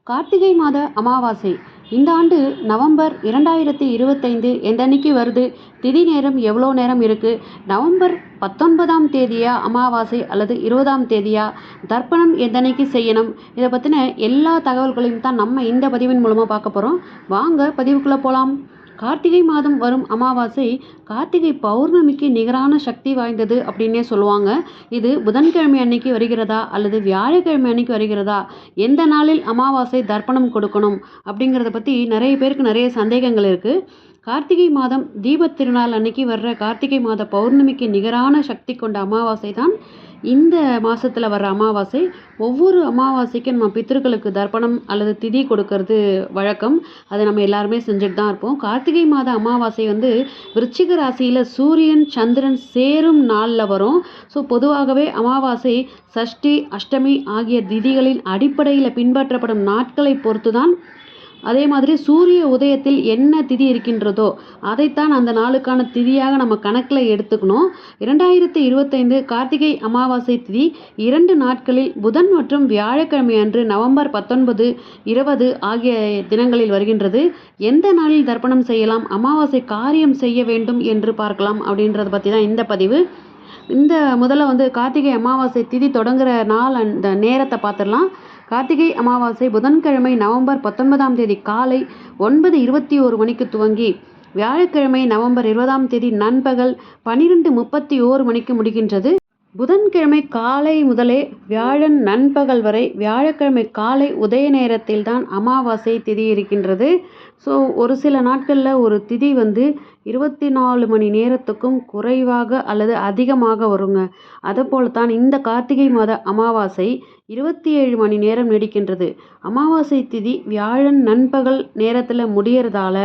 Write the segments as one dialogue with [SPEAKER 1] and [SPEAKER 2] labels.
[SPEAKER 1] கார்த்திகை மாத அமாவாசை இந்த ஆண்டு நவம்பர் 2025 எந்தன்னைக்கு வருது? திதி நேரம் எவ்வளோ நேரம் இருக்குது? நவம்பர் 19ஆம் தேதியா அமாவாசை அல்லது 20ஆம் தேதியா? தர்ப்பணம் எந்தன்னைக்கு செய்யணும்? இதை பற்றின எல்லா தகவல்களையும் தான் நம்ம இந்த பதிவின் மூலமாக பார்க்க போகிறோம். வாங்க பதிவுக்குள்ளே போகலாம். கார்த்திகை மாதம் வரும் அமாவாசை கார்த்திகை பௌர்ணமிக்கு நிகரான சக்தி வாய்ந்தது அப்படின்னே சொல்லுவாங்க. இது புதன்கிழமை அன்னைக்கு வருகிறதா அல்லது வியாழக்கிழமை அன்னைக்கு வருகிறதா, எந்த நாளில் அமாவாசை தர்ப்பணம் கொடுக்கணும் அப்படிங்கிறத பற்றி நிறைய பேருக்கு நிறைய சந்தேகங்கள் இருக்குது. கார்த்திகை மாதம் தீபத் திருநாள் அன்னைக்கு வர்ற கார்த்திகை மாத பௌர்ணமிக்கு நிகரான சக்தி கொண்ட அமாவாசை தான் இந்த மாதத்தில் வர்ற அமாவாசை. ஒவ்வொரு அமாவாசைக்கும் நம்ம பித்திருக்களுக்கு தர்ப்பணம் அல்லது திதி கொடுக்கறது வழக்கம். அதை நம்ம எல்லாருமே செஞ்சுட்டு தான் இருப்போம். கார்த்திகை மாத அமாவாசை விருச்சிக ராசியில் சூரியன் சந்திரன் சேரும் நாளில் வரும். ஸோ பொதுவாகவே அமாவாசை சஷ்டி அஷ்டமி ஆகிய திதிகளின் அடிப்படையில் பின்பற்றப்படும் நாட்களை பொறுத்து தான். அதே மாதிரி சூரிய உதயத்தில் என்ன திதி இருக்கின்றதோ அதைத்தான் அந்த நாளுக்கான திதியாக நம்ம கணக்கில் எடுத்துக்கணும். 2025 கார்த்திகை அமாவாசை திதி 2 நாட்களில் புதன் மற்றும் வியாழக்கிழமை அன்று நவம்பர் 19, 20 ஆகிய தினங்களில் வருகின்றது. எந்த நாளில் தர்ப்பணம் செய்யலாம், அமாவாசை காரியம் செய்ய வேண்டும் என்று பார்க்கலாம் அப்படின்றத பற்றி தான் இந்த பதிவு. இந்த முதல்ல கார்த்திகை அமாவாசை திதி தொடங்குகிற நாள் அந்த நேரத்தை பார்த்துடலாம். கார்த்திகை அமாவாசை புதன்கிழமை நவம்பர் 19ஆம் தேதி காலை 9:21 மணிக்கு துவங்கி வியாழக்கிழமை நவம்பர் 20ஆம் தேதி நண்பகல் 12:31 மணிக்கு முடிகின்றது. புதன்கிழமை காலை முதலே வியாழன் நண்பகல் வரை வியாழக்கிழமை காலை உதய நேரத்தில் தான் அமாவாசை திதி இருக்கின்றது. ஸோ ஒரு சில நாட்களில் ஒரு திதி 24 மணி நேரத்துக்கும் குறைவாக அல்லது அதிகமாக வருங்க. அதுபோல் தான் இந்த கார்த்திகை மாத அமாவாசை 27 மணி நேரம் நீடிக்கின்றது. அமாவாசை திதி வியாழன் நண்பகல் நேரத்தில் முடியறதால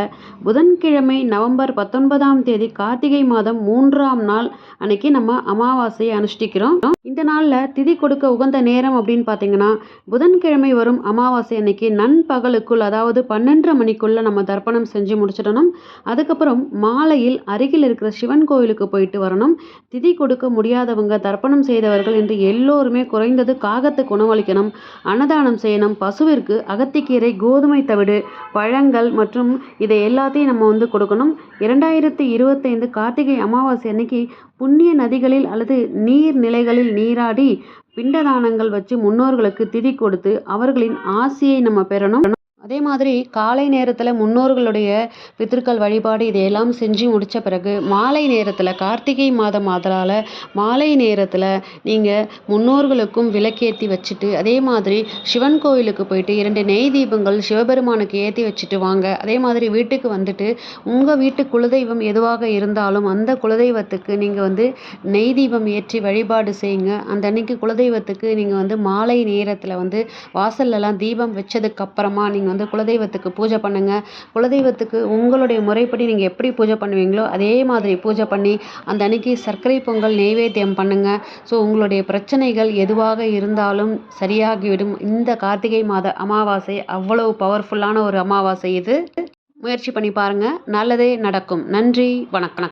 [SPEAKER 1] புதன்கிழமை நவம்பர் 19ஆம் தேதி கார்த்திகை மாதம் 3ஆம் நாள் அன்னைக்கு நம்ம அமாவாசையை அனுஷ்டிக்கிறோம். இந்த நாளில் திதி கொடுக்க உகந்த நேரம் அப்படின்னு பார்த்தீங்கன்னா புதன்கிழமை வரும் அமாவாசை அன்னைக்கு நண்பகலுக்குள், அதாவது 12:30 மணிக்குள்ள நம்ம தர்ப்பணம் செஞ்சு முடிச்சிடணும். அதுக்கப்புறம் மாலையில் அருகில் இருக்கிற சிவன் கோயிலுக்கு போயிட்டு வரணும். திதி கொடுக்க முடியாதவங்க, தர்ப்பணம் செய்தவர்கள் என்று எல்லோருமே குறைந்தது காகத்துக்கு உணவளிக்கணும், அன்னதானம் செய்யணும். பசுவிற்கு அகத்திக்கீரை, கோதுமை தவிடு, பழங்கள் மற்றும் இதை எல்லாத்தையும் நம்ம கொடுக்கணும். 2025 கார்த்திகை அமாவாசை அன்னைக்கு புண்ணிய நதிகளில் அல்லது நீர்நிலைகளில் நீராடி பிண்டதானங்கள் வச்சு முன்னோர்களுக்கு திதி கொடுத்து அவர்களின் ஆசியை நம்ம பெறணும். அதே மாதிரி காலை நேரத்தில் முன்னோர்களுடைய பித்திருக்கள் வழிபாடு இதையெல்லாம் செஞ்சு முடித்த பிறகு மாலை நேரத்தில், கார்த்திகை மாதம் ஆதலால் மாலை நேரத்தில் நீங்கள் முன்னோர்களுக்கும் விளக்கேற்றி வச்சுட்டு, அதே மாதிரி சிவன் கோயிலுக்கு போயிட்டு 2 நெய் தீபங்கள் சிவபெருமானுக்கு ஏற்றி வச்சுட்டு வாங்க. அதே மாதிரி வீட்டுக்கு வந்துட்டு உங்கள் வீட்டு குலதெய்வம் எதுவாக இருந்தாலும் அந்த குலதெய்வத்துக்கு நீங்கள் நெய் தீபம் ஏற்றி வழிபாடு செய்யுங்க. அந்த அன்னைக்கு குலதெய்வத்துக்கு நீங்கள் மாலை நேரத்தில் வாசல்லலாம் தீபம் வச்சதுக்கு அப்புறமா நீங்கள் குலதெய்வத்துக்கு பூஜை பண்ணுங்க. குலதெய்வத்துக்கு உங்களுடைய முறைப்படி நீங்கள் எப்படி பூஜை பண்ணுவீங்களோ அதே மாதிரி பூஜை பண்ணி அந்த அன்னைக்கு சர்க்கரை பொங்கல் நெய்வேத்தியம் பண்ணுங்க. ஸோ உங்களுடைய பிரச்சனைகள் எதுவாக இருந்தாலும் சரியாகிவிடும். இந்த கார்த்திகை மாத அமாவாசை அவ்வளவு பவர்ஃபுல்லான ஒரு அமாவாசை. இது முயற்சி பண்ணி பாருங்க, நல்லதே நடக்கும். நன்றி, வணக்கம்.